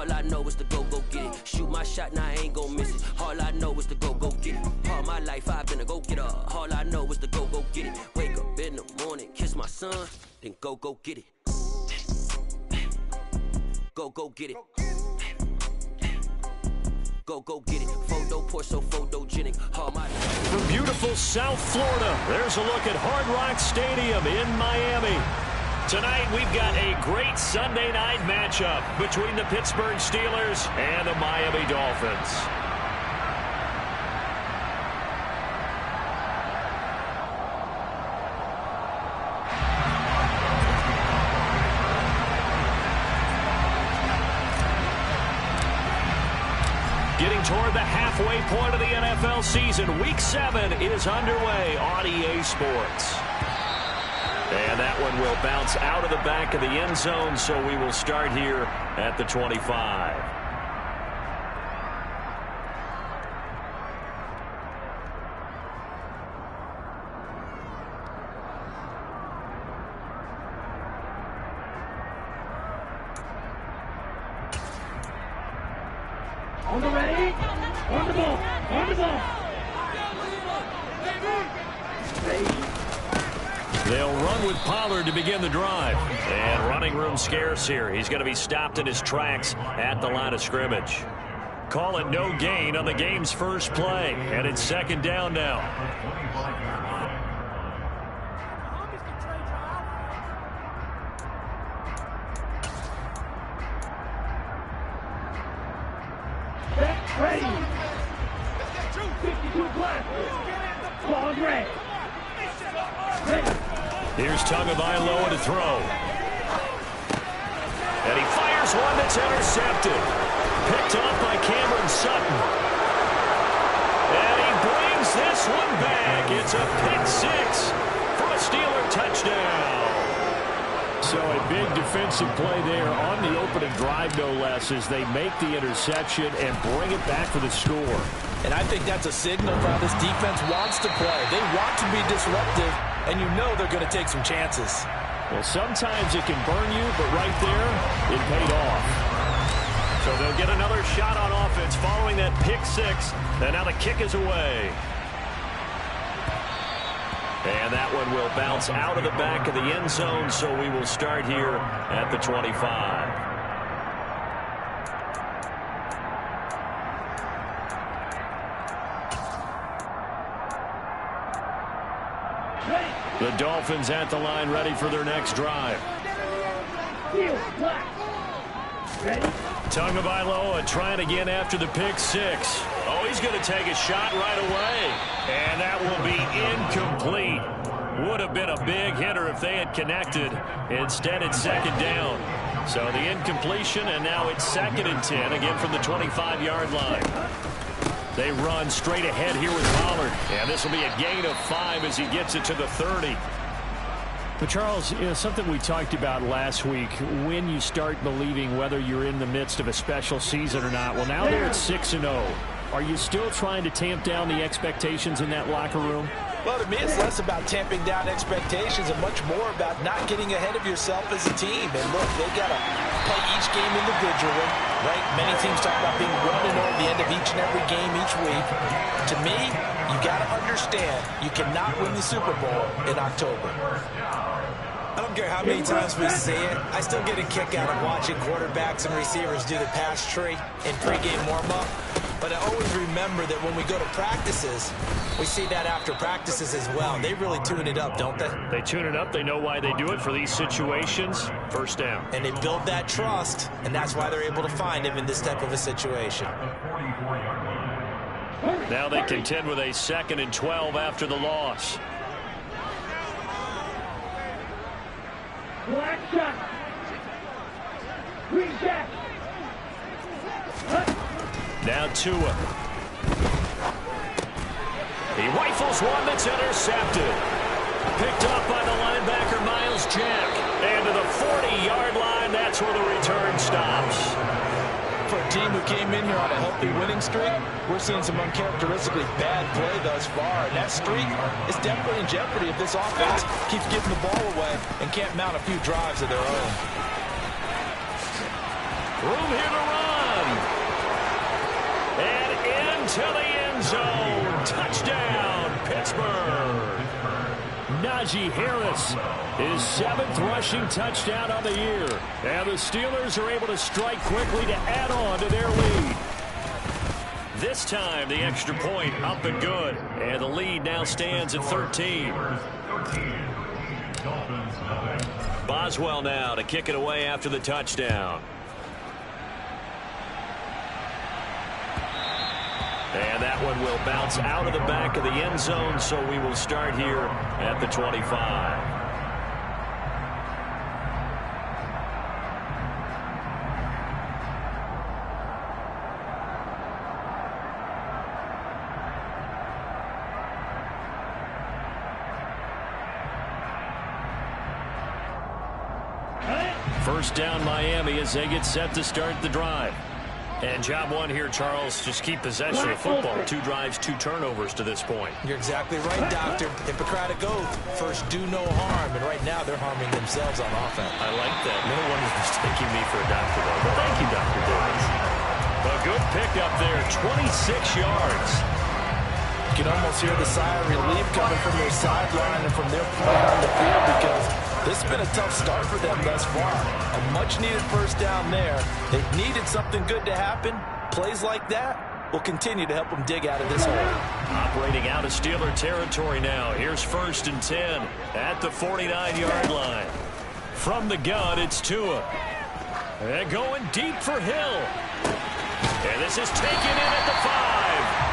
All I know is to go get it. Shoot my shot, now I ain't gon' miss it. All I know is to go get it. All my life I've been a go-getter. All I know is to go get it. Wake up in the morning, kiss my son, then go get it. Go get it. Go get it. Photo poor, so photogenic. All my life. From beautiful South Florida, there's a look at Hard Rock Stadium in Miami. Tonight, we've got a great Sunday night matchup between the Pittsburgh Steelers and the Miami Dolphins. Getting toward the halfway point of the NFL season, Week 7 is underway on EA Sports. And that one will bounce out of the back of the end zone, so we will start here at the 25. On the ready, on the ball, on the ball. They'll run with Pollard to begin the drive. And running room scarce here. He's going to be stopped in his tracks at the line of scrimmage. Call it no gain on the game's first play. And it's second down now. Ready. 52 black. Ball red. Here's Tagovailoa to throw. And he fires one that's intercepted. Picked off by Cameron Sutton. And he brings this one back. It's a pick six for a Steeler touchdown. So a big defensive play there on the opening drive, no less, as they make the interception and bring it back for the score. And I think that's a signal for how this defense wants to play. They want to be disruptive, and you know they're going to take some chances. Well, sometimes it can burn you, but right there, it paid off. So they'll get another shot on offense following that pick six. And now the kick is away. And that one will bounce out of the back of the end zone, so we will start here at the 25. The Dolphins at the line, ready for their next drive. Tagovailoa trying again after the pick six. Oh, he's going to take a shot right away. And that will be incomplete. Would have been a big hitter if they had connected. Instead, it's second down. So the incompletion, and now it's 2nd and 10, again from the 25-yard line. They run straight ahead here with Pollard. And this will be a gain of 5 as he gets it to the 30. But, Charles, you know, something we talked about last week, when you start believing whether you're in the midst of a special season or not. Well, now they're at 6-0. Are you still trying to tamp down the expectations in that locker room? Well, to me, it's less about tamping down expectations and much more about not getting ahead of yourself as a team. And look, they got to play each game individually, right? Many teams talk about being 1-0 at the end of each and every game each week. To me, you got to understand you cannot win the Super Bowl in October. I don't care how many times we see it, I still get a kick out of watching quarterbacks and receivers do the pass tree in pregame warm-up. But I always remember that when we go to practices, we see that after practices as well. They really tune it up, don't they? They tune it up. They know why they do it for these situations. First down. And they build that trust, and that's why they're able to find him in this type of a situation. Now they contend with a 2nd and 12 after the loss. Black shot. Green jack. Now Tua. He rifles one that's intercepted. Picked up by the linebacker Miles Jack. And to the 40-yard line, that's where the return stops. For a team who came in here on a healthy winning streak, we're seeing some uncharacteristically bad play thus far. And that streak is definitely in jeopardy if this offense keeps getting the ball away and can't mount a few drives of their own. Room here to run. into the end zone. Touchdown, Pittsburgh. Najee Harris, his 7th rushing touchdown on the year. And the Steelers are able to strike quickly to add on to their lead. This time, the extra point up and good. And the lead now stands at 13. Boswell now to kick it away after the touchdown. And that one will bounce out of the back of the end zone, so we will start here at the 25. First down Miami as they get set to start the drive. And job one here, Charles, just keep possession of the football. 2 drives, 2 turnovers to this point. You're exactly right, Doctor. Hippocratic oath. First, do no harm. And right now, they're harming themselves on offense. I like that. No one is mistaking me for a doctor, though. But thank you, Dr. Davis. A good pickup there, 26 yards. You can almost hear the sigh of relief coming from their sideline and from their play on the field because this has been a tough start for them thus far. A much-needed first down there. They've needed something good to happen. Plays like that will continue to help them dig out of this hole. Operating out of Steeler territory now. Here's 1st and 10 at the 49-yard line. From the gun, it's Tua. They're going deep for Hill. And this is taken in at the 5.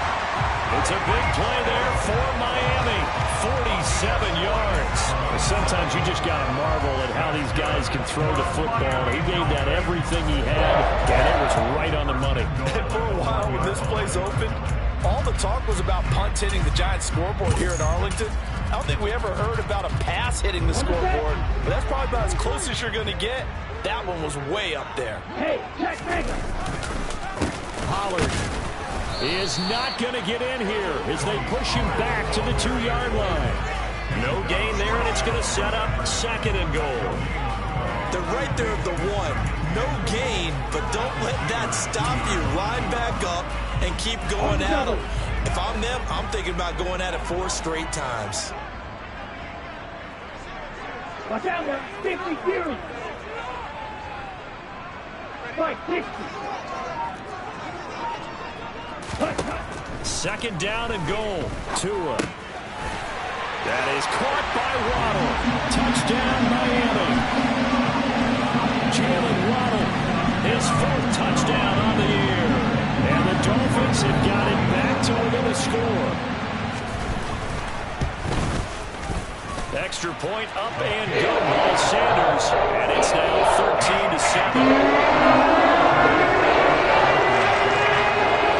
It's a big play there for Miami. 47 yards. Sometimes you just got to marvel at how these guys can throw the football. He gave that everything he had, and it was right on the money. And for a while, when this place opened, all the talk was about punts hitting the Giants scoreboard here in Arlington. I don't think we ever heard about a pass hitting the scoreboard, but that's probably about as close as you're going to get. That one was way up there. Hey, check Mega. Pollard is not going to get in here as they push him back to the 2-yard line. No gain there, and it's going to set up 2nd and goal. They're right there at the 1. No gain, but don't let that stop you. Line back up and keep going at them. If I'm them, I'm thinking about going at it 4 straight times. Watch out, man. 50 Fury. Right, 60. 2nd down and goal. Tua. That is caught by Waddle. Touchdown, Miami. Jalen Waddle, his 4th touchdown on the year. And the Dolphins have got it back to within a score. Extra point up and good by Sanders. And it's now 13-7.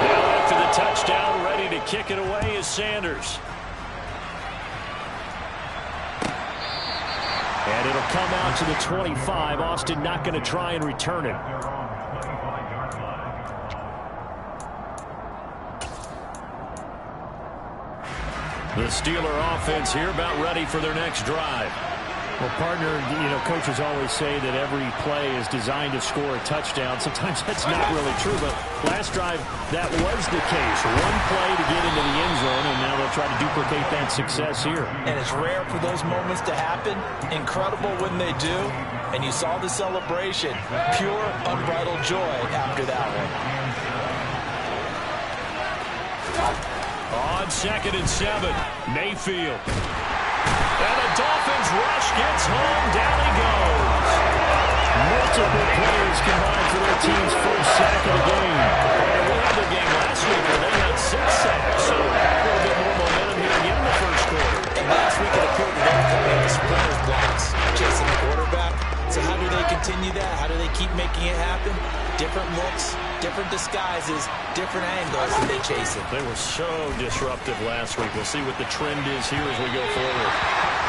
Now after the touchdown, ready to kick it away is Sanders. And it'll come out to the 25. Austin not going to try and return it. The Steeler offense here about ready for their next drive. Well, partner, you know, coaches always say that every play is designed to score a touchdown. Sometimes that's not really true, but last drive, that was the case. 1 play to get into the end zone, and now they'll try to duplicate that success here. And it's rare for those moments to happen. Incredible when they do. And you saw the celebration. Pure, unbridled joy after that one. On 2nd and 7, Mayfield. And the Dolphins rush gets home. Down he goes. Multiple players combined for their team's first sack of the game. And we had their game last week where they had 6 sacks. So a little bit more momentum here again in the first quarter. And last week it appeared to them coming into sprinter's blocks, chasing the quarterback. So how do they continue that? How do they keep making it happen? Different looks, different disguises, different angles that they chase it. They were so disruptive last week. We'll see what the trend is here as we go forward.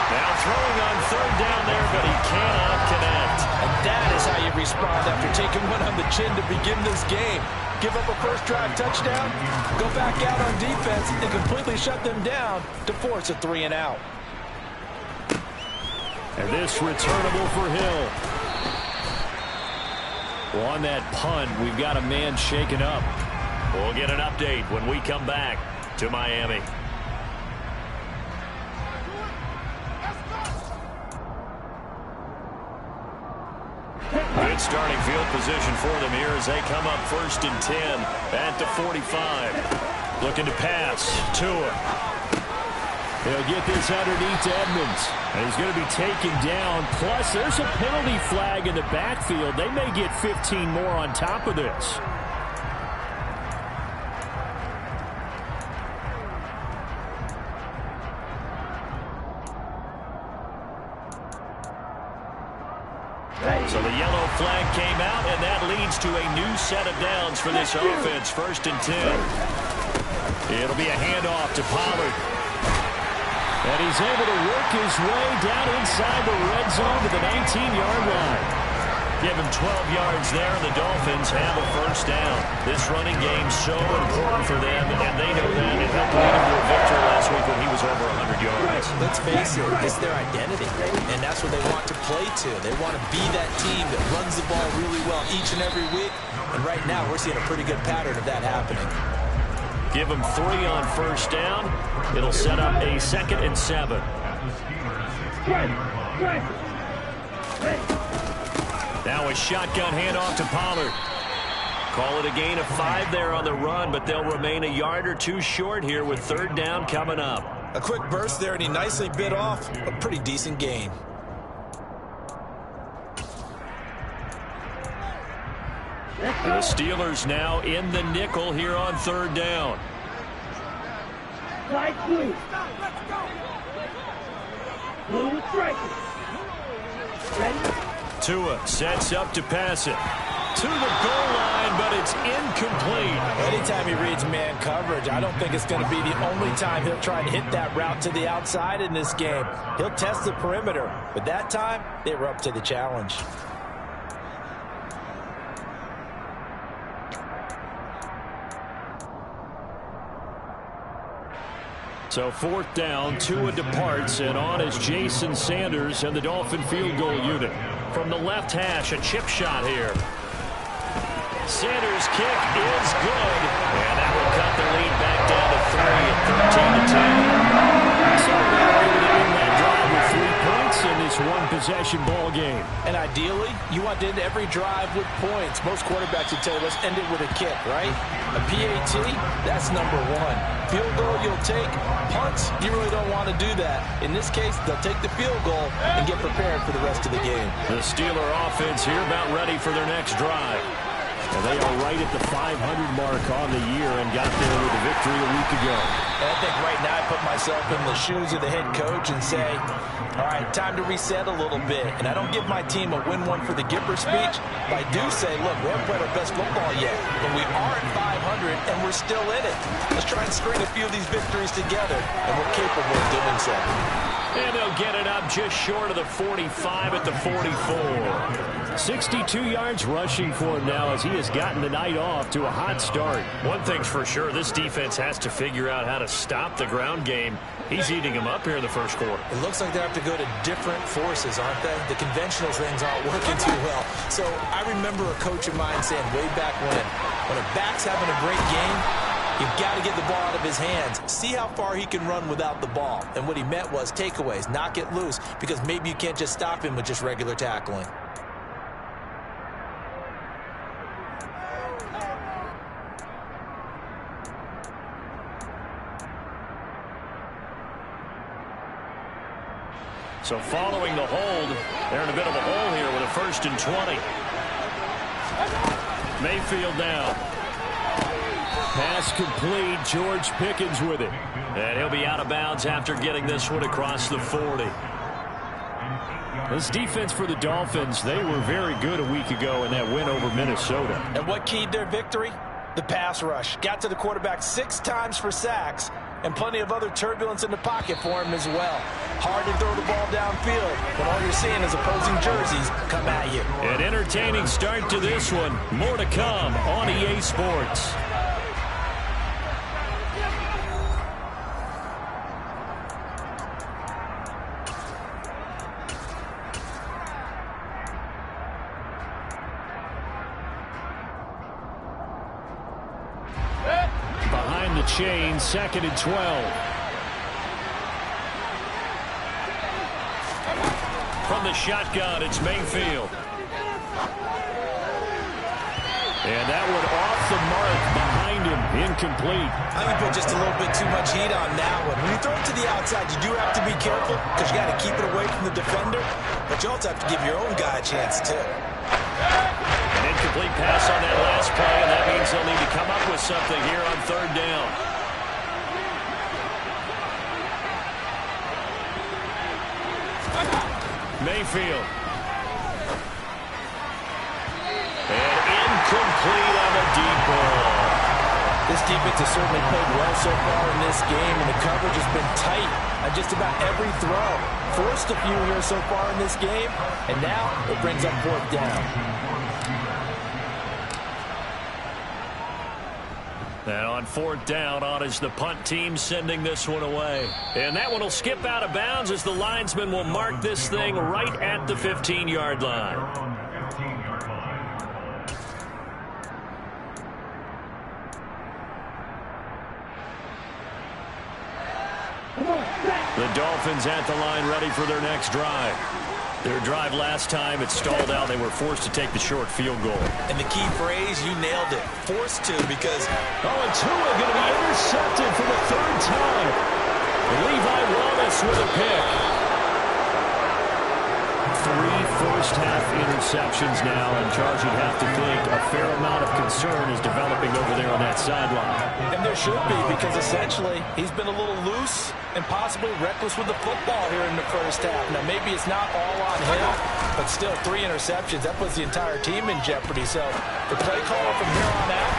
Now throwing on 3rd down there, but he cannot connect. And that is how you respond after taking one on the chin to begin this game. Give up a first drive touchdown, go back out on defense, and completely shut them down to force a 3 and out. And this returnable for Hill. Well, on that punt, we've got a man shaken up. We'll get an update when we come back to Miami. Good starting field position for them here as they come up 1st and 10 at the 45. Looking to pass. Tua. He'll get this underneath to Edmonds. And he's going to be taken down. Plus, there's a penalty flag in the backfield. They may get 15 more on top of this. So the yellow flag came out, and that leads to a new set of downs for this offense. 1st and 10. It'll be a handoff to Pollard. And he's able to work his way down inside the red zone to the 19-yard line. Give him 12 yards there, and the Dolphins have a 1st down. This running game so important for them, and they know that. It helped lead him to a victory last week when he was over 100 yards. Let's face it, it's their identity, and that's what they want to play to. They want to be that team that runs the ball really well each and every week, and right now we're seeing a pretty good pattern of that happening. Give him 3 on 1st down. It'll set up a 2nd and 7. Now a shotgun handoff to Pollard. Call it a gain of 5 there on the run, but they'll remain a yard or 2 short here with 3rd down coming up. A quick burst there, and he nicely bit off a pretty decent gain. The Steelers now in the nickel here on 3rd down. Light blue. Blue striker. Ready? Tua sets up to pass it to the goal line, but it's incomplete. Anytime he reads man coverage, I don't think it's going to be the only time he'll try to hit that route to the outside in this game. He'll test the perimeter, but that time they were up to the challenge. So 4th down, Tua departs, and on is Jason Sanders and the Dolphin field goal unit. From the left hash, a chip shot here. Sanders' kick is good, and that will cut the lead back down to 3 at 13-10. So they're able to end that drive with 3 points in this one-possession ball game. And ideally, you want to end every drive with points. Most quarterbacks would tell you, let's end it with a kick, right? A PAT, that's number 1. Field goal you'll take. Punts, you really don't want to do that. In this case, they'll take the field goal and get prepared for the rest of the game. The Steeler offense here about ready for their next drive. And they are right at the 500 mark on the year and got there with a victory a week ago. And I think right now I put myself in the shoes of the head coach and say, all right, time to reset a little bit. And I don't give my team a win one for the Gipper speech, but I do say, look, we haven't played our best football yet, but we are at 500 and we're still in it. Let's try and string a few of these victories together, and we're capable of doing so. And they'll get it up just short of the 45 at the 44. 62 yards rushing for him now as he has gotten the night off to a hot start. One thing's for sure, this defense has to figure out how to stop the ground game. He's eating them up here in the 1st quarter. It looks like they have to go to different forces, aren't they? The conventional things aren't working too well. So I remember a coach of mine saying way back when a back's having a great game, you've got to get the ball out of his hands. See how far he can run without the ball. And what he meant was takeaways, knock it loose, because maybe you can't just stop him with just regular tackling. So following the hold, they're in a bit of a hole here with a 1st and 20. Mayfield now. Pass complete. George Pickens with it. And he'll be out of bounds after getting this one across the 40. This defense for the Dolphins, they were very good a week ago in that win over Minnesota. And what keyed their victory? The pass rush. Got to the quarterback 6 times for sacks, and plenty of other turbulence in the pocket for him as well. Hard to throw the ball downfield when all you're seeing is opposing jerseys come at you. An entertaining start to this one. More to come on EA Sports. behind the chain, 2nd and 12. From the shotgun, it's Mayfield. And that one off the mark behind him, incomplete. I think put just a little bit too much heat on that one. When you throw it to the outside, you do have to be careful because you got to keep it away from the defender, but you also have to give your own guy a chance too. An incomplete pass on that last play, and that means they'll need to come up with something here on 3rd down. Mayfield. And incomplete on a deep ball. This defense has certainly played well so far in this game, and the coverage has been tight on just about every throw. Forced a few here so far in this game, and now it brings up 4th down. Now on 4th down, on is the punt team sending this one away. And that one will skip out of bounds as the linesman will mark this thing right at the 15-yard line. The Dolphins at the line ready for their next drive. Their drive last time, it stalled out. They were forced to take the short field goal. And the key phrase, you nailed it. Forced to because... and Tua going to be intercepted for the 3rd time. Levi Wallace with a pick. 3 first-half interceptions now, and Charles, you'd have to think a fair amount of concern is developing over there on that sideline. And there should be, because essentially he's been a little loose and possibly reckless with the football here in the first half. Now, maybe it's not all on him, but still 3 interceptions. That puts the entire team in jeopardy. So the play caller from here on out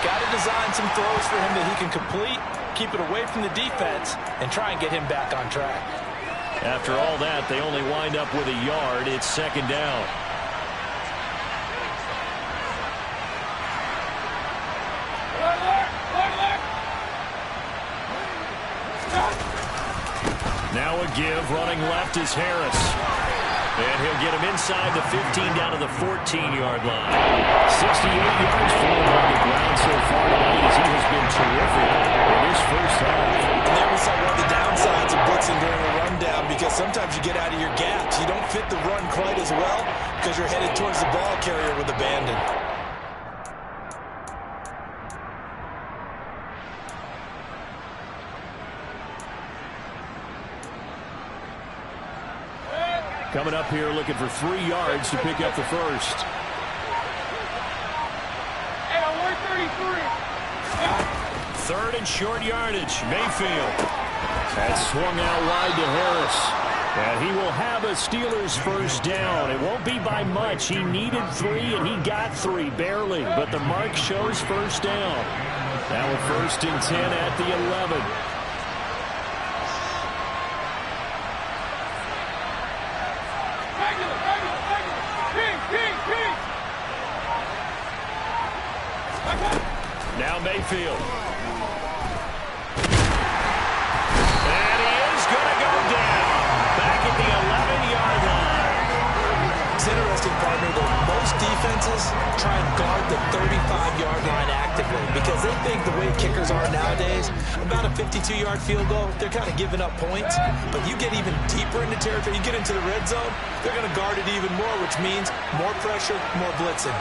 got to design some throws for him that he can complete, keep it away from the defense, and try and get him back on track. After all that, they only wind up with a yard. It's 2nd down. Now a give. Running left is Harris. And he'll get him inside the 15 down to the 14-yard line. 68 yards for him on the ground so far tonight as he has been terrific in this first half. And there we saw one of the downsides of blitzing during a rundown because sometimes you get out of your gaps. You don't fit the run quite as well because you're headed towards the ball carrier with abandon. Coming up here looking for 3 yards to pick up the first. Third and short yardage. Mayfield. That swung out wide to Harris. And he will have a Steelers first down. It won't be by much. He needed 3, and he got 3, barely. But the mark shows first down. Now a 1st and 10 at the 11. Now Mayfield. And he is going to go down. Back at the 11-yard line. It's interesting, partner, that most defenses try and guard the 35-yard line actively because they think the way kickers are nowadays, about a 52-yard field goal, they're kind of giving up points. But you get even deeper into territory, you get into the red zone, they're going to guard it even more, which means more pressure, more blitzing.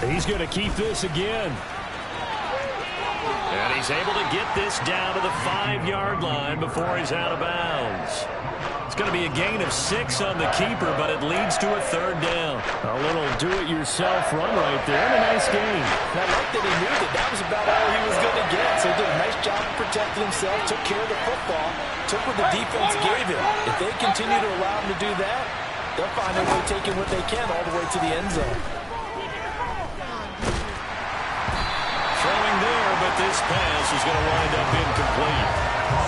He's going to keep this again. And he's able to get this down to the 5-yard line before he's out of bounds. It's going to be a gain of 6 on the keeper, but it leads to a 3rd down. A little do-it-yourself run right there, and a nice gain. And I like that he knew that was about all he was going to get. So he did a nice job of protecting himself, took care of the football, took what the defense gave him. If they continue to allow him to do that, they'll find a way taking what they can all the way to the end zone. Throwing there, but this pass is going to wind up incomplete.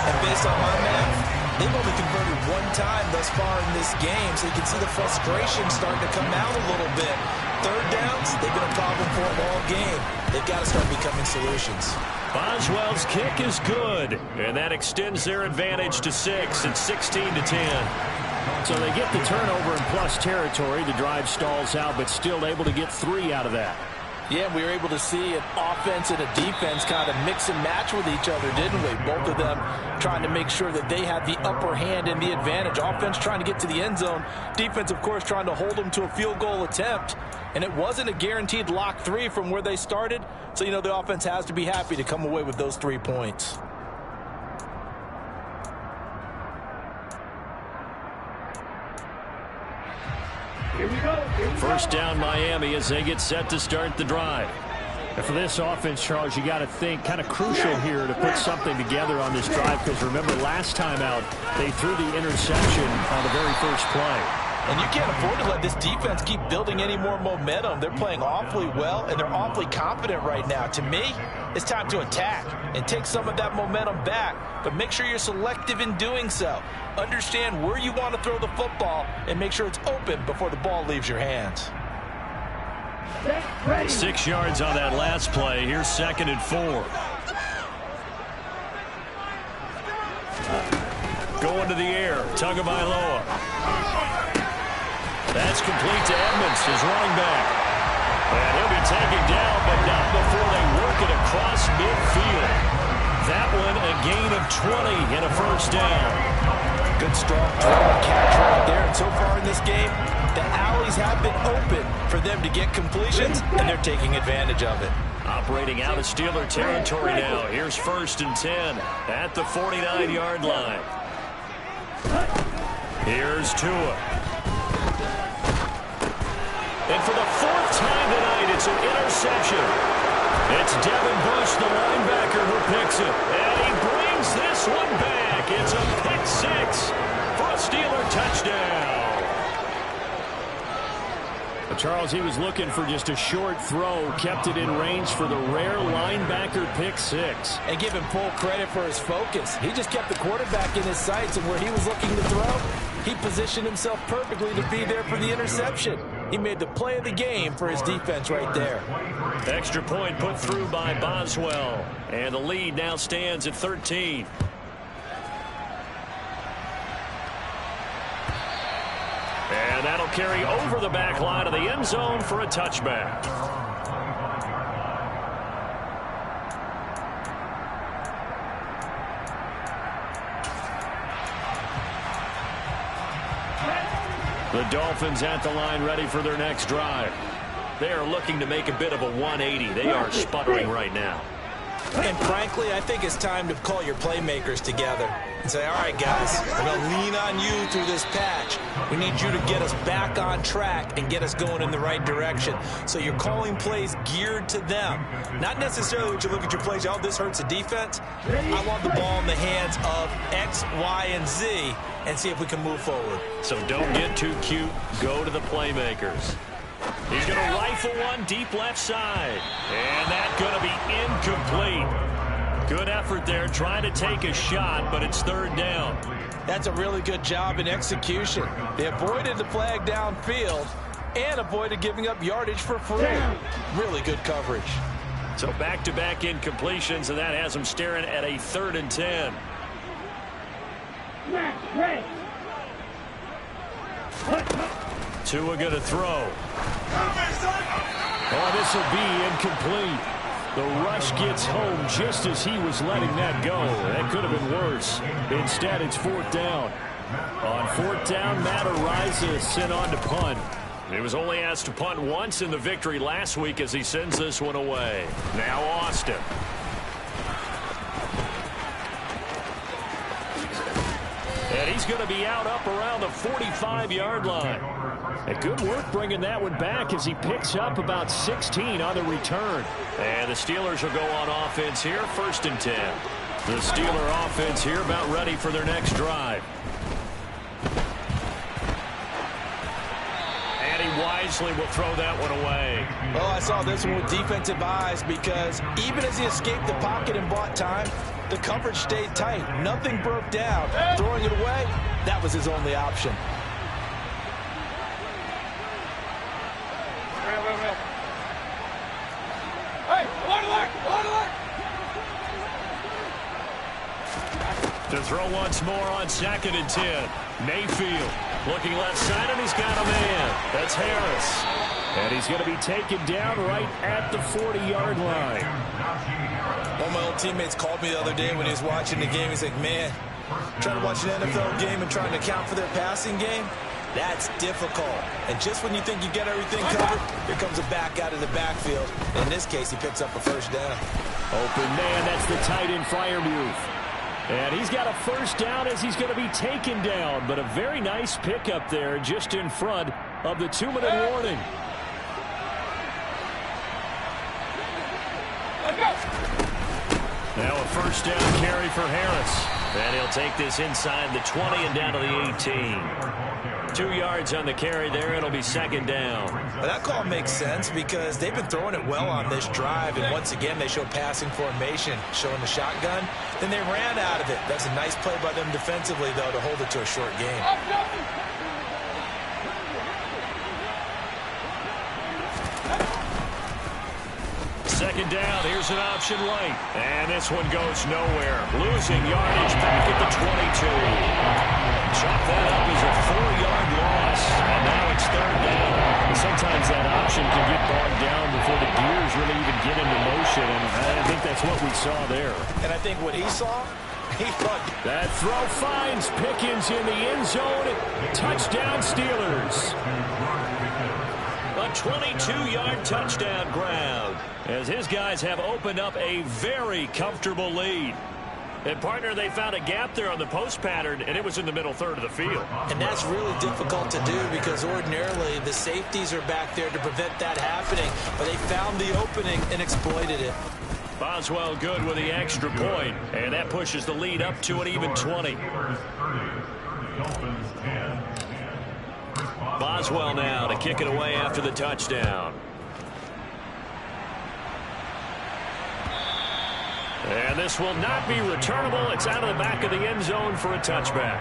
And based on my math, they've only converted 1 time thus far in this game, so you can see the frustration starting to come out a little bit. 3rd downs, they've been a problem for them all game. They've got to start becoming solutions. Boswell's kick is good, and that extends their advantage to 6 and 16-10. So they get the turnover in plus territory. The drive stalls out, but still able to get 3 out of that. Yeah, we were able to see an offense and a defense kind of mix and match with each other, didn't we? Both of them trying to make sure that they had the upper hand and the advantage. Offense trying to get to the end zone. Defense, of course, trying to hold them to a field goal attempt. And it wasn't a guaranteed lock 3 from where they started. So, the offense has to be happy to come away with those 3 points. Here we go. First down Miami as they get set to start the drive. And for this offense, Charles, you got to think kind of crucial here to put something together on this drive, because remember last time out they threw the interception on the very first play. And you can't afford to let this defense keep building any more momentum. They're playing awfully well, and they're awfully confident right now. To me, it's time to attack and take some of that momentum back, but make sure you're selective in doing so. Understand where you want to throw the football and make sure it's open before the ball leaves your hands. 6 yards on that last play. Here's 2nd and 4. Going to the air. Tagovailoa. That's complete to Edmonds, his running back. And he'll be taken down, but not before they work it across midfield. That one a gain of 20 and a first down. Good strong throw and catch right there. And so far in this game, the alleys have been open for them to get completions, and they're taking advantage of it. Operating out of Steeler territory now. Here's 1st and 10 at the 49-yard line. Here's Tua. And for the 4th time tonight, it's an interception. It's Devin Bush, the linebacker, who picks it. And he brings this one back. It's a pick 6 for a Steeler touchdown. Charles, he was looking for just a short throw, kept it in range for the rare linebacker pick 6. And give him full credit for his focus. He just kept the quarterback in his sights, and where he was looking to throw, he positioned himself perfectly to be there for the interception. He made the play of the game for his defense right there. Extra point put through by Boswell. And the lead now stands at 13. And that'll carry over the back line of the end zone for a touchback. The Dolphins at the line ready for their next drive. They are looking to make a bit of a 180. They are sputtering right now. And frankly, I think it's time to call your playmakers together and say, all right, guys, we're going to lean on you through this patch. We need you to get us back on track and get us going in the right direction. So you're calling plays geared to them. Not necessarily when you look at your plays, oh, this hurts the defense. I want the ball in the hands of X, Y, and Z and see if we can move forward. So don't get too cute. Go to the playmakers. He's going to rifle one deep left side. And that's going to be incomplete. Good effort there trying to take a shot, but it's 3rd down. That's a really good job in execution. They avoided the flag downfield and avoided giving up yardage for free. Really good coverage. So back-to-back incompletions, and that has them staring at a 3rd and 10. Tua going to throw. Oh, this will be incomplete. The rush gets home just as he was letting that go. That could have been worse. Instead, it's 4th down. On 4th down, Matt Araiza sent on to punt. He was only asked to punt once in the victory last week as he sends this one away. Now Austin. And he's going to be out up around the 45-yard line. And good work bringing that one back as he picks up about 16 on the return. And the Steelers will go on offense here, 1st and 10. The Steeler offense here about ready for their next drive. And he wisely will throw that one away. Well, I saw this one with defensive eyes because even as he escaped the pocket and bought time, the coverage stayed tight. Nothing broke down. Throwing it away, that was his only option. To throw once more on 2nd and 10. Mayfield. Looking left side, and he's got a man. That's Harris. And he's going to be taken down right at the 40-yard line. One of my old teammates called me the other day when he was watching the game. He's like, man, trying to watch an NFL game and trying to account for their passing game, that's difficult. And just when you think you get everything covered, here comes a back out of the backfield. In this case, he picks up a first down. Open man, that's the tight end Freiermuth. And he's got a first down as he's going to be taken down. But a very nice pickup there just in front of the 2-minute warning. Now a first down carry for Harris. And he'll take this inside the 20 and down to the 18. 2 yards on the carry there. It'll be second down. But that call makes sense because they've been throwing it well on this drive. And once again, they show passing formation, showing the shotgun. Then they ran out of it. That's a nice play by them defensively, though, to hold it to a short game. Second down, here's an option late. And this one goes nowhere. Losing yardage back at the 22. Chop that up as a 4-yard loss. And now it's third down. And sometimes that option can get bogged down before the gears really even get into motion. And I think that's what we saw there. And I think what he saw, he thought. That throw finds Pickens in the end zone. Touchdown Steelers. A 22-yard touchdown grab as his guys have opened up a very comfortable lead. And, partner, they found a gap there on the post pattern, and it was in the middle third of the field. And that's really difficult to do because ordinarily the safeties are back there to prevent that happening. But they found the opening and exploited it. Boswell good with the extra point, and that pushes the lead up to an even 20. Boswell now to kick it away after the touchdown. And this will not be returnable. It's out of the back of the end zone for a touchback.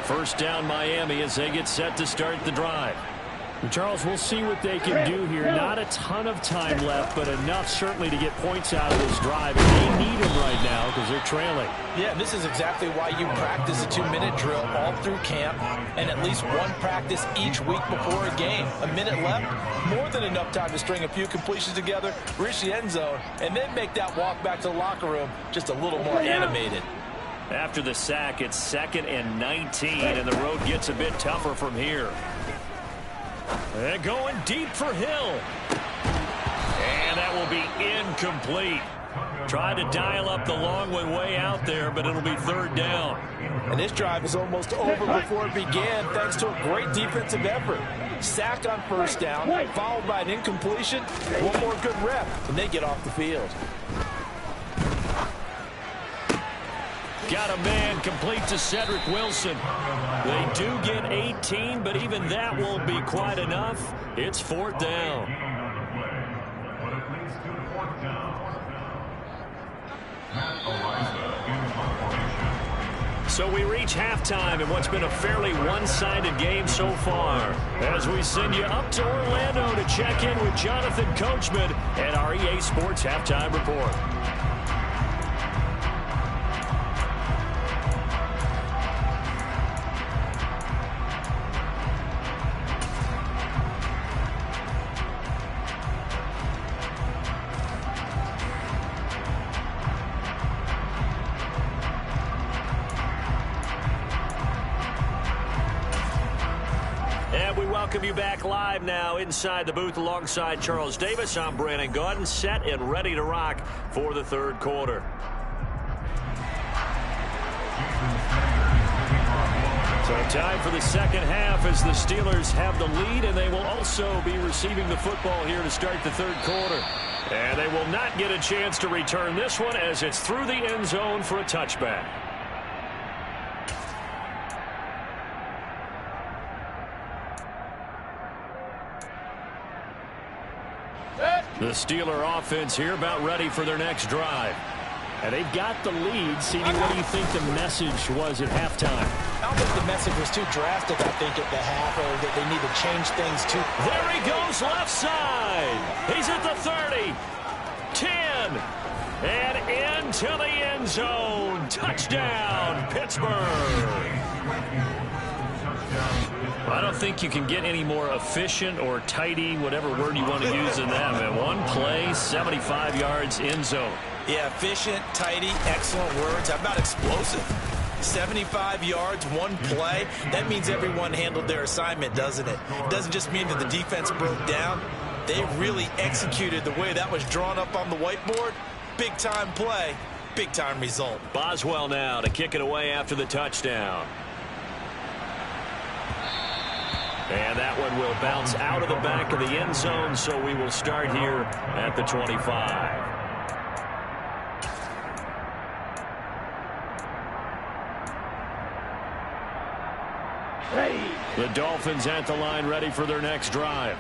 First down Miami as they get set to start the drive. And Charles, we'll see what they can do here. Not a ton of time left, but enough certainly to get points out of this drive. And they need them right now because they're trailing. Yeah, this is exactly why you practice a 2-minute drill all through camp and at least one practice each week before a game. A minute left, more than enough time to string a few completions together, reach the end zone, and then make that walk back to the locker room just a little more animated. After the sack, it's 2nd and 19, and the road gets a bit tougher from here. And going deep for Hill. And that will be incomplete. Tried to dial up the long one way out there, but it'll be third down. And this drive is almost over before it began thanks to a great defensive effort. Sack on first down, followed by an incompletion. One more good rep, and they get off the field. Got a man complete to Cedric Wilson. They do get 18, but even that won't be quite enough. It's fourth down. So we reach halftime in what's been a fairly one-sided game so far. As we send you up to Orlando to check in with Jonathan Coachman at our EA Sports Halftime Report. Welcome you back live now inside the booth alongside Charles Davis. I'm Brandon Gaudin, set and ready to rock for the third quarter. So time for the second half as the Steelers have the lead, and they will also be receiving the football here to start the third quarter. And they will not get a chance to return this one as it's through the end zone for a touchback. The Steeler offense here about ready for their next drive. And they've got the lead. CD, what do you think the message was at halftime? I don't think the message was too drastic, I think, at the half, or that they need to change things too. There he goes left side. He's at the 30. 10. And into the end zone. Touchdown, Pittsburgh. I don't think you can get any more efficient or tidy, whatever word you want to use in that. Man, one play, 75 yards, end zone. Yeah, efficient, tidy, excellent words. How about explosive? 75 yards, one play. That means everyone handled their assignment, doesn't it? It doesn't just mean that the defense broke down. They really executed the way that was drawn up on the whiteboard. Big-time play, big-time result. Boswell now to kick it away after the touchdown. And that one will bounce out of the back of the end zone, so we will start here at the 25. The Dolphins at the line, ready for their next drive.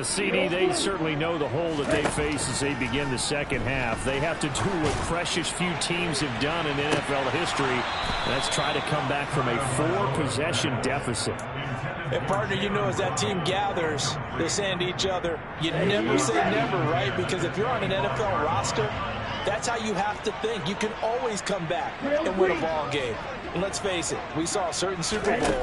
CD, they certainly know the hole that they face as they begin the second half. They have to do what precious few teams have done in NFL history. And that's try to come back from a 4-possession deficit. And, partner, you know, as that team gathers, they're saying to each other, you never say never, right? Because if you're on an NFL roster, that's how you have to think. You can always come back and win a ball game. And let's face it, we saw a certain Super Bowl,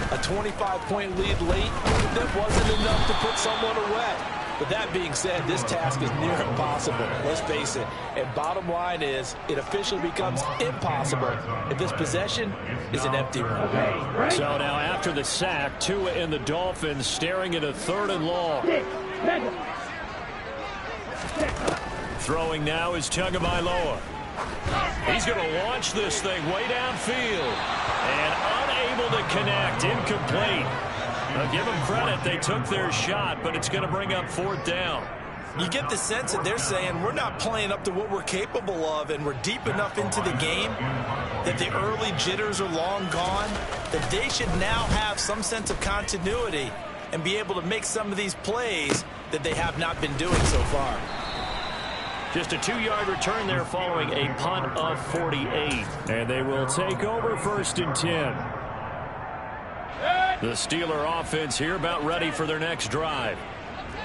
a 25-point lead late, that wasn't enough to put someone away. But that being said, this task is near impossible. Let's face it. And bottom line is, it officially becomes impossible if this possession is an empty run. So now after the sack, Tua and the Dolphins staring at a 3rd and long. Throwing now is Tagovailoa. He's going to launch this thing way downfield. And unable to connect. Incomplete. Now give them credit. They took their shot, but it's going to bring up 4th down. You get the sense that they're saying we're not playing up to what we're capable of, and we're deep enough into the game that the early jitters are long gone, that they should now have some sense of continuity and be able to make some of these plays that they have not been doing so far. Just a 2-yard return there following a punt of 48. And they will take over 1st and 10. The Steeler offense here about ready for their next drive.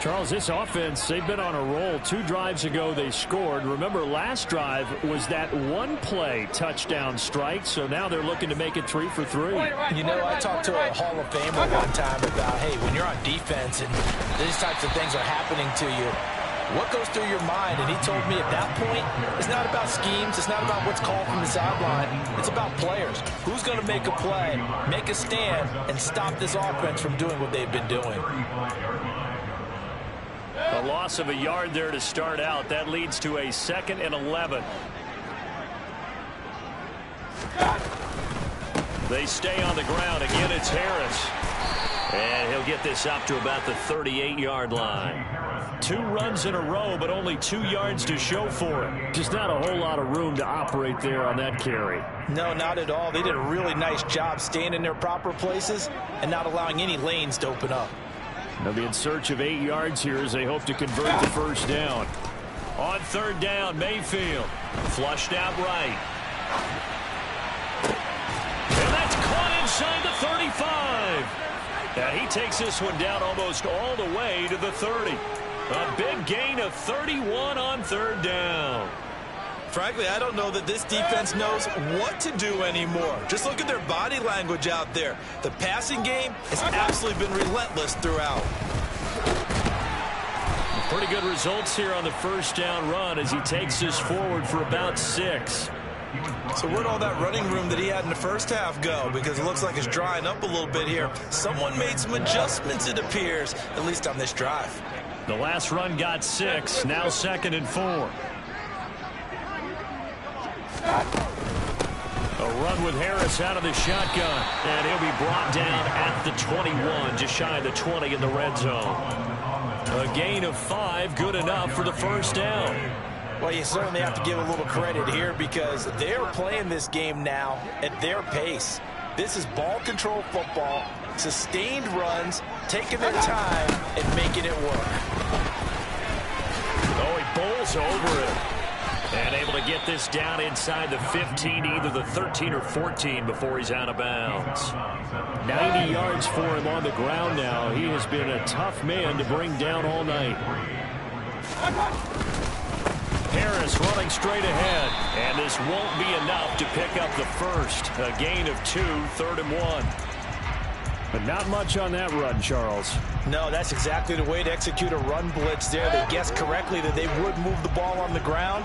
Charles, this offense, they've been on a roll. 2 drives ago they scored. Remember, last drive was that one-play touchdown strike, so now they're looking to make it 3 for 3. You know, I talked to a Hall of Famer one time about, hey, when you're on defense and these types of things are happening to you, what goes through your mind? And he told me at that point, it's not about schemes. It's not about what's called from the sideline. It's about players. Who's going to make a play, make a stand, and stop this offense from doing what they've been doing? A loss of a yard there to start out. That leads to a 2nd and 11. They stay on the ground. Again, it's Harris. And he'll get this up to about the 38-yard line. 2 runs in a row, but only 2 yards to show for it. Just not a whole lot of room to operate there on that carry. No, not at all. They did a really nice job staying in their proper places and not allowing any lanes to open up. They'll be in search of 8 yards here as they hope to convert the 1st down. On 3rd down, Mayfield. Flushed out right. And that's caught inside the 35. Now he takes this one down almost all the way to the 30. A big gain of 31 on 3rd down. Frankly, I don't know that this defense knows what to do anymore. Just look at their body language out there. The passing game has absolutely been relentless throughout. Pretty good results here on the 1st down run as he takes this forward for about 6. So where'd all that running room that he had in the first half go? Because it looks like it's drying up a little bit here. Someone made some adjustments, it appears, at least on this drive. The last run got 6, now 2nd and 4. A run with Harris out of the shotgun, and he'll be brought down at the 21, just shy of the 20 in the red zone. A gain of 5, good enough for the 1st down. Well, you certainly have to give a little credit here because they're playing this game now at their pace. This is ball control football, sustained runs, taking their time and making it work. Oh, he bowls over it. And able to get this down inside the 15, either the 13 or 14 before he's out of bounds. 90 yards for him on the ground now. He has been a tough man to bring down all night. Harris running straight ahead. And this won't be enough to pick up the first. A gain of 2, 3rd and 1. But not much on that run, Charles. No, that's exactly the way to execute a run blitz there. They guessed correctly that they would move the ball on the ground,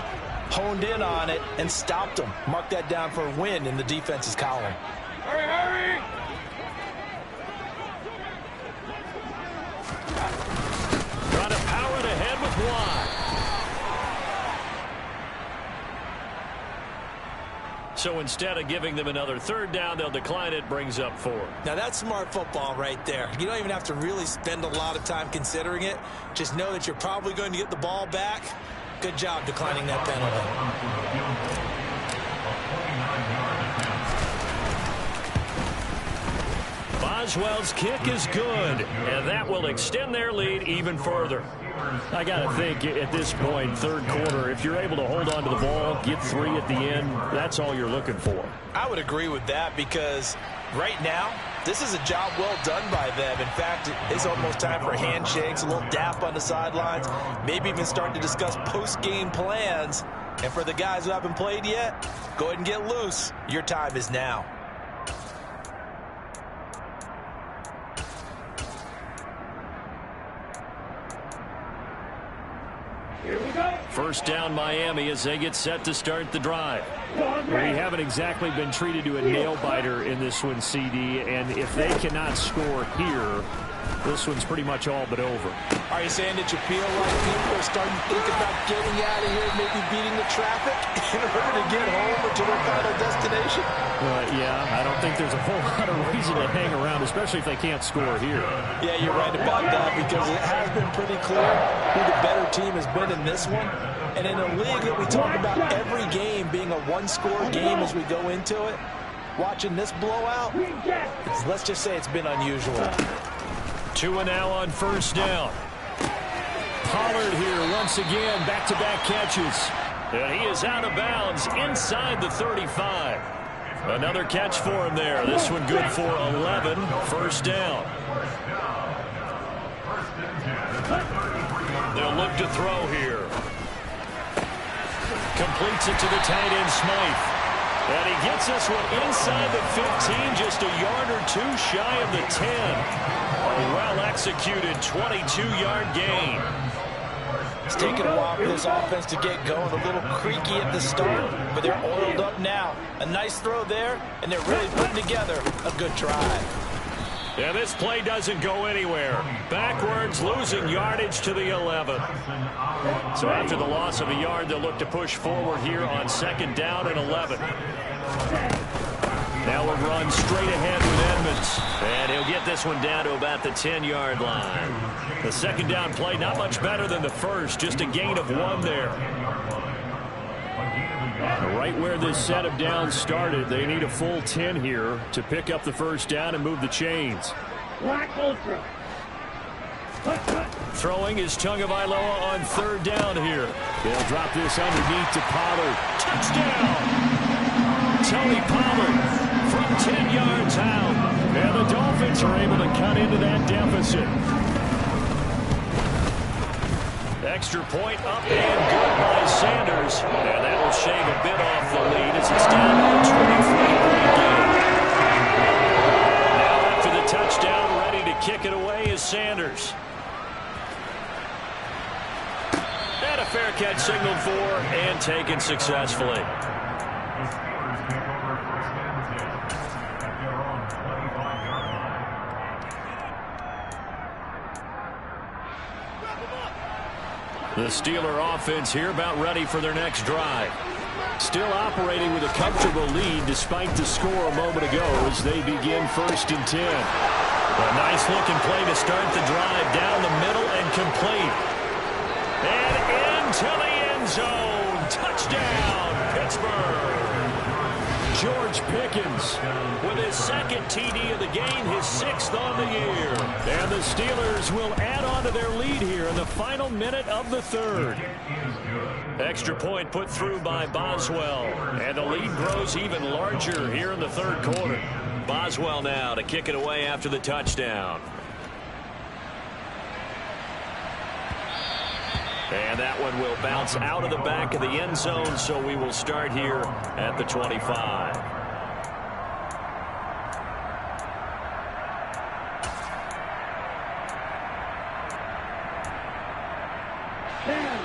honed in on it, and stopped them. Mark that down for a win in the defense's column. Hurry, hurry! Trying to power it ahead with Watt. So instead of giving them another 3rd down, they'll decline it, brings up 4. Now that's smart football right there. You don't even have to really spend a lot of time considering it. Just know that you're probably going to get the ball back. Good job declining that penalty. Boswell's kick is good, and that will extend their lead even further. I got to think at this point, 3rd quarter, if you're able to hold on to the ball, get 3 at the end, that's all you're looking for. I would agree with that because right now, this is a job well done by them. In fact, it's almost time for handshakes, a little dap on the sidelines, maybe even starting to discuss post-game plans. And for the guys who haven't played yet, go ahead and get loose. Your time is now. Here we go. First down Miami as they get set to start the drive. We haven't exactly been treated to a nail-biter in this one, CD, and if they cannot score here, this one's pretty much all but over. Are you saying that you feel like people are starting to think about getting out of here, maybe beating the traffic in order to get home or to their final destination? Yeah, I don't think there's a whole lot of reason to hang around, especially if they can't score here. Yeah, you're right about that because it has been pretty clear who the better team has been in this one. And in a league that we talk about every game being a one-score game as we go into it, watching this blowout, let's just say it's been unusual. 2 and now on 1st down. Pollard here once again, back-to-back catches. And he is out of bounds inside the 35. Another catch for him there. This one good for 11. 1st down. They'll look to throw here. Completes it to the tight end, Smythe. And he gets this one inside the 15, just a yard or 2 shy of the 10. A well-executed 22-yard gain. It's taken a while for this offense to get going. A little creaky at the start, but they're oiled up now. A nice throw there, and they're really putting together a good drive. Yeah, this play doesn't go anywhere. Backwards, losing yardage to the 11. So after the loss of a yard, they'll look to push forward here on 2nd down and 11. Now a run straight ahead with Edmonds. And he'll get this one down to about the 10-yard line. The 2nd down play, not much better than the first, just a gain of 1 there. Right where this set of downs started, they need a full 10 here to pick up the 1st down and move the chains. Black Ultra. Throwing is Tagovailoa on 3rd down here. They'll drop this underneath to Pollard. Touchdown! Tony Pollard from 10 yards out. And the Dolphins are able to cut into that deficit. Extra point up and good by Sanders. And that will shave a bit off the lead as it's down to a 23-point game. Now after the touchdown, ready to kick it away is Sanders. And a fair catch signaled for and taken successfully. The Steeler offense here about ready for their next drive. Still operating with a comfortable lead despite the score a moment ago as they begin 1st and 10. A nice looking play to start the drive down the middle and complete. And into the end zone. Touchdown, Pittsburgh. George Pickens with his 2nd TD of the game, his 6th on the year. And the Steelers will add on to their lead here in the final minute of the third. Extra point put through by Boswell. And the lead grows even larger here in the third quarter. Boswell now to kick it away after the touchdown. And that one will bounce out of the back of the end zone, so we will start here at the 25.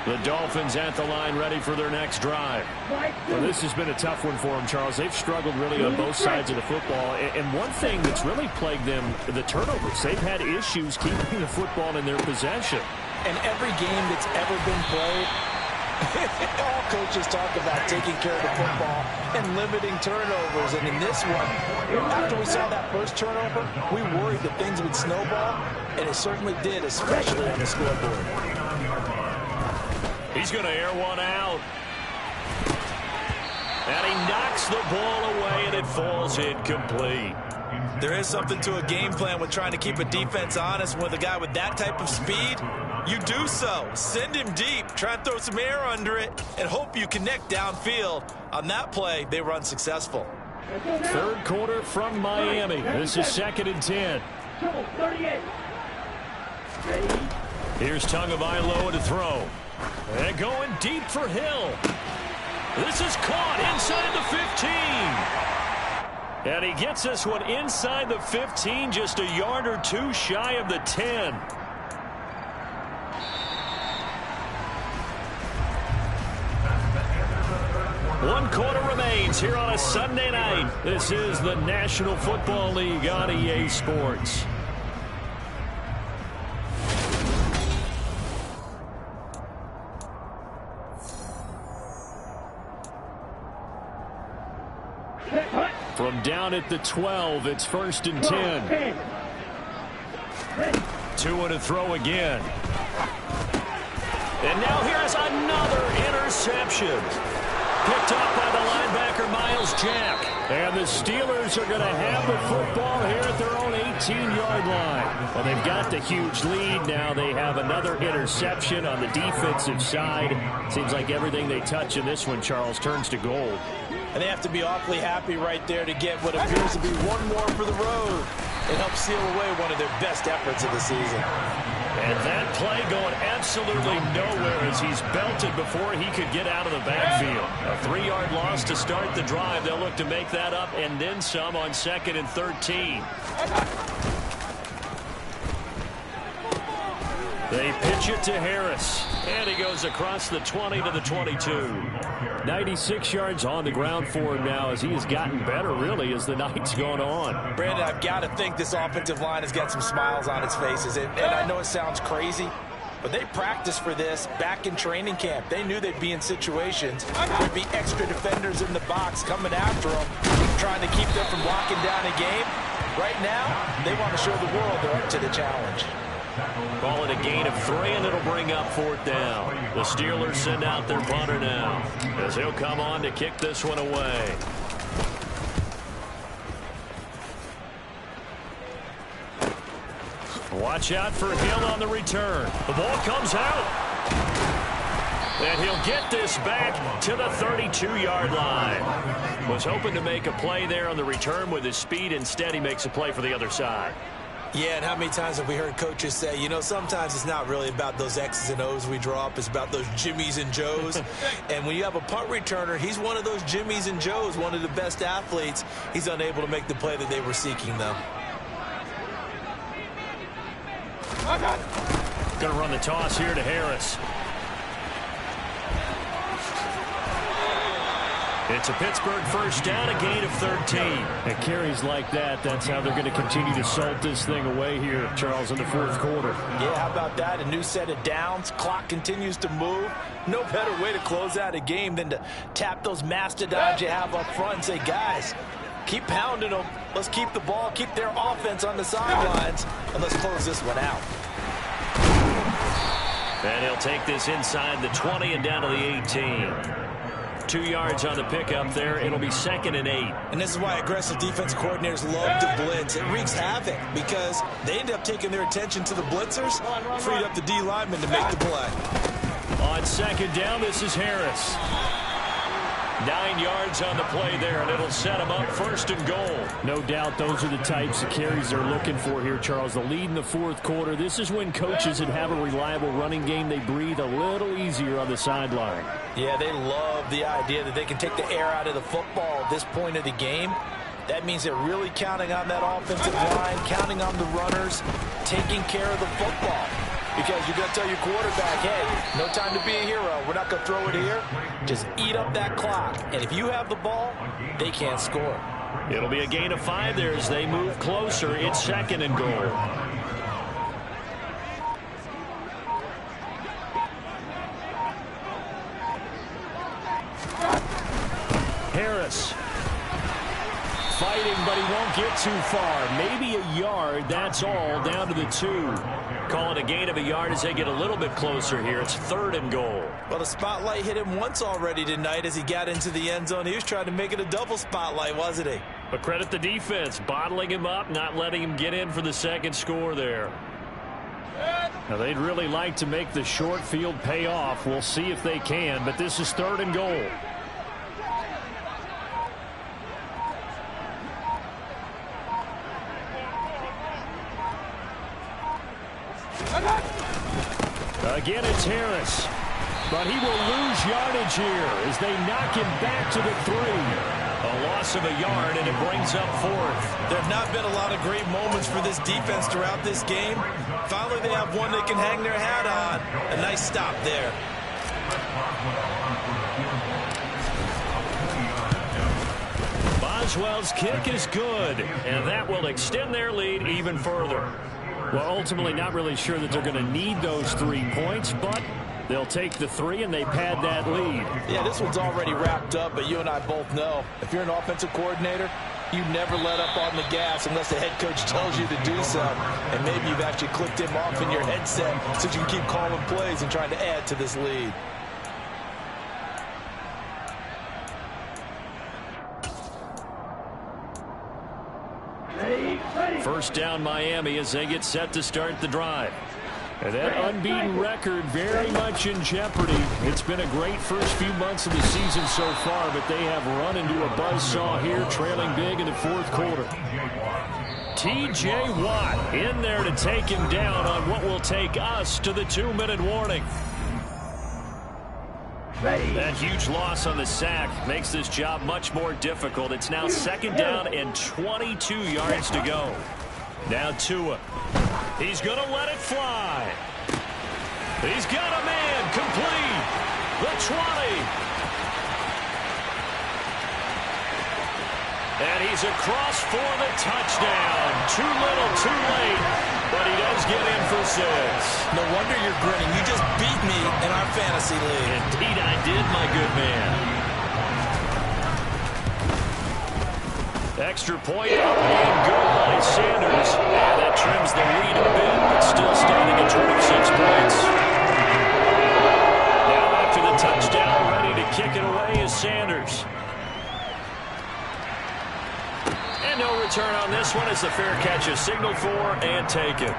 The Dolphins at the line, ready for their next drive. Well, this has been a tough one for them, Charles. They've struggled really on both sides of the football. And one thing that's really plagued them, the turnovers. They've had issues keeping the football in their possession. And every game that's ever been played, all coaches talk about taking care of the football and limiting turnovers. And in this one, after we saw that first turnover, we worried that things would snowball, and it certainly did, especially on the scoreboard. He's going to air one out. And he knocks the ball away, and it falls incomplete. There is something to a game plan with trying to keep a defense honest. With a guy with that type of speed, you do so. Send him deep. Try and throw some air under it and hope you connect downfield. On that play, they were unsuccessful. Third quarter from Miami. This is 2nd and 10. Here's Tagovailoa to throw. And going deep for Hill. This is caught inside the 15. And he gets this one inside the 15, just a yard or two shy of the 10. One quarter remains here on a Sunday night. This is the National Football League on EA Sports. From down at the 12, it's 1st and 10. Two to throw again. And now here's another interception. Picked up by the linebacker, Miles Jack. And the Steelers are going to have the football here at their own 18-yard line. Well, they've got the huge lead. Now they have another interception on the defensive side. Seems like everything they touch in this one, Charles, turns to gold. And they have to be awfully happy right there to get what appears to be one more for the road and help seal away one of their best efforts of the season. And that play going absolutely nowhere as he's belted before he could get out of the backfield. A 3-yard loss to start the drive. They'll look to make that up and then some on 2nd and 13. They pitch it to Harris. And he goes across the 20 to the 22. 96 yards on the ground for him now as he has gotten better, really, as the night's gone on. Brandon, I've got to think this offensive line has got some smiles on its faces. And I know it sounds crazy, but they practiced for this back in training camp. They knew they'd be in situations where there'd be extra defenders in the box coming after them, trying to keep them from locking down a game. Right now, they want to show the world they're up to the challenge. Call it a gain of 3, and it'll bring up 4th down. The Steelers send out their punter now as he'll come on to kick this one away. Watch out for Hill on the return. The ball comes out. And he'll get this back to the 32-yard line. Was hoping to make a play there on the return with his speed. Instead, he makes a play for the other side. Yeah, and how many times have we heard coaches say, you know, sometimes it's not really about those X's and O's we draw up. It's about those Jimmies and Joes. And when you have a punt returner, he's one of those Jimmies and Joes, one of the best athletes. He's unable to make the play that they were seeking, though. Going to run the toss here to Harris. It's a Pittsburgh first down, a gain of 13. And carries like that, that's how they're going to continue to salt this thing away here, Charles, in the 4th quarter. Yeah, how about that? A new set of downs. Clock continues to move. No better way to close out a game than to tap those mastodons you have up front and say, guys, keep pounding them. Let's keep the ball, keep their offense on the sidelines, and let's close this one out. And he'll take this inside the 20 and down to the 18. 2 yards on the pickup there. It'll be 2nd and 8. And this is why aggressive defense coordinators love to blitz. It wreaks havoc because they end up taking their attention to the blitzers, freed up the D lineman to make the play. On 2nd down, this is Harris. 9 yards on the play there, and it'll set them up 1st and goal. No doubt those are the types of carries they're looking for here, Charles. The lead in the 4th quarter. This is when coaches that have a reliable running game, they breathe a little easier on the sideline. Yeah, they love the idea that they can take the air out of the football at this point of the game. That means they're really counting on that offensive line, counting on the runners, taking care of the football. Because you're going to tell your quarterback, hey, no time to be a hero. We're not going to throw it here. Just eat up that clock. And if you have the ball, they can't score. It'll be a gain of 5 there as they move closer. It's 2nd and goal. Harris. Fighting, but he won't get too far. Maybe a yard, that's all, down to the 2. Call it a gain of a yard as they get a little bit closer here. It's 3rd and goal. Well, the spotlight hit him once already tonight as he got into the end zone. He was trying to make it a double spotlight, wasn't he? But credit the defense, bottling him up, not letting him get in for the 2nd score there. Now, they'd really like to make the short field pay off. We'll see if they can, but this is 3rd and goal. Again, it's Harris. But he will lose yardage here as they knock him back to the 3. A loss of a yard, and it brings up 4th. There have not been a lot of great moments for this defense throughout this game. Finally, they have one they can hang their hat on. A nice stop there. Boswell's kick is good, and that will extend their lead even further. Well, ultimately, not really sure that they're going to need those 3 points, but they'll take the 3 and they pad that lead. Yeah, this one's already wrapped up, but you and I both know if you're an offensive coordinator, you never let up on the gas unless the head coach tells you to do so. And maybe you've actually clicked him off in your headset so you can keep calling plays and trying to add to this lead. First down, Miami, as they get set to start the drive. And that unbeaten record very much in jeopardy. It's been a great first few months of the season so far, but they have run into a buzzsaw here, trailing big in the 4th quarter. T.J. Watt in there to take him down on what will take us to the 2-minute warning. That huge loss on the sack makes this job much more difficult. It's now 2nd down and 22 yards to go. Now Tua. He's going to let it fly. He's got a man complete. The 20. And he's across for the touchdown. Too little, too late. But he does get in for 6. No wonder you're grinning. You just beat me in our fantasy league. Indeed I did, my good man. Extra point up and good by Sanders. And that trims the lead a bit, but still standing at 26 points. Now after the touchdown, ready to kick it away is Sanders. And no return on this one as the fair catch is signaled for and taken.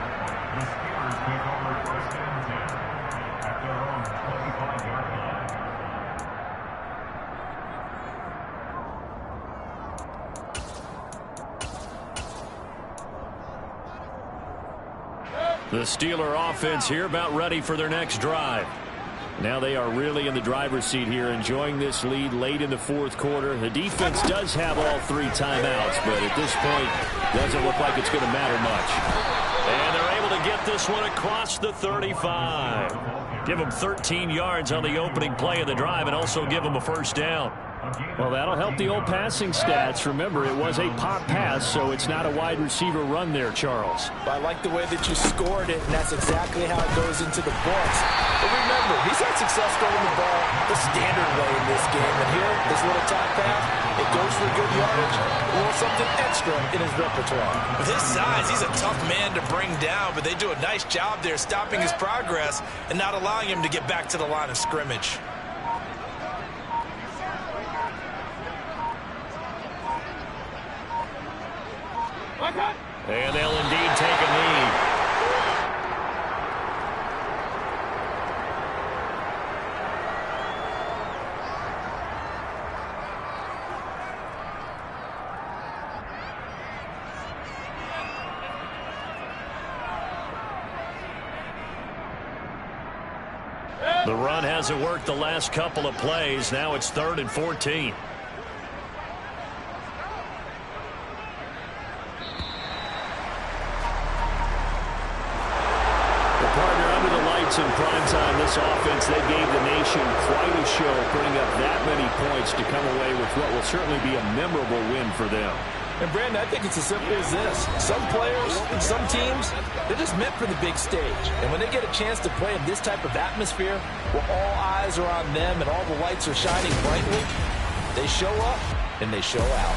The Steeler offense here about ready for their next drive. Now they are really in the driver's seat here, enjoying this lead late in the 4th quarter. The defense does have all 3 timeouts, but at this point, doesn't look like it's going to matter much. And they're able to get this one across the 35. Give them 13 yards on the opening play of the drive and also give them a first down. Well, that'll help the old passing stats. Remember, it was a pop pass, so it's not a wide receiver run there, Charles. I like the way that you scored it, and that's exactly how it goes into the books. But remember, he's had success throwing the ball the standard way in this game. And here, this little top pass, it goes for good yardage, a little something extra in his repertoire. With his size, he's a tough man to bring down, but they do a nice job there stopping his progress and not allowing him to get back to the line of scrimmage. And they'll indeed take a knee. The run hasn't worked the last couple of plays. Now it's 3rd and 14. In prime time, this offense, they gave the nation quite a show, putting up that many points to come away with what will certainly be a memorable win for them. And, Brandon, I think it's as simple as this. Some players, some teams, they're just meant for the big stage. And when they get a chance to play in this type of atmosphere, where all eyes are on them and all the lights are shining brightly, they show up and they show out.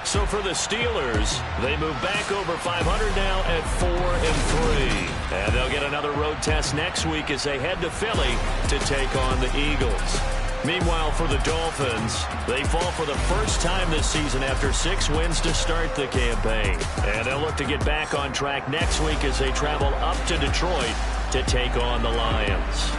So for the Steelers, they move back over 500 now at 4-3. And they'll get another road test next week as they head to Philly to take on the Eagles. Meanwhile, for the Dolphins, they fall for the first time this season after 6 wins to start the campaign. And they'll look to get back on track next week as they travel up to Detroit to take on the Lions.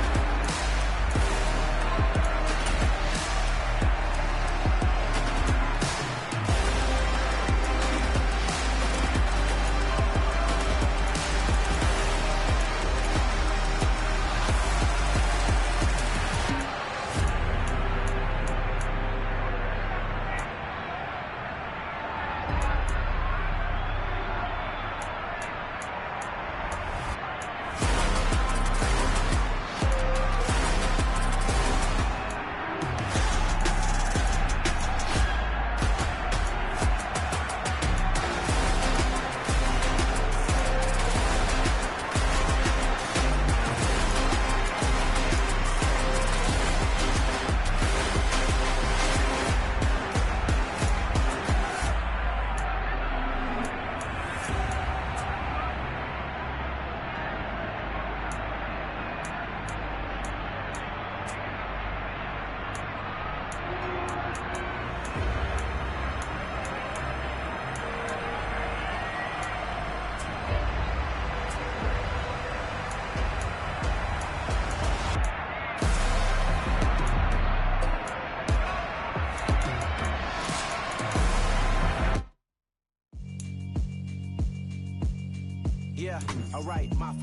Yeah, all right, my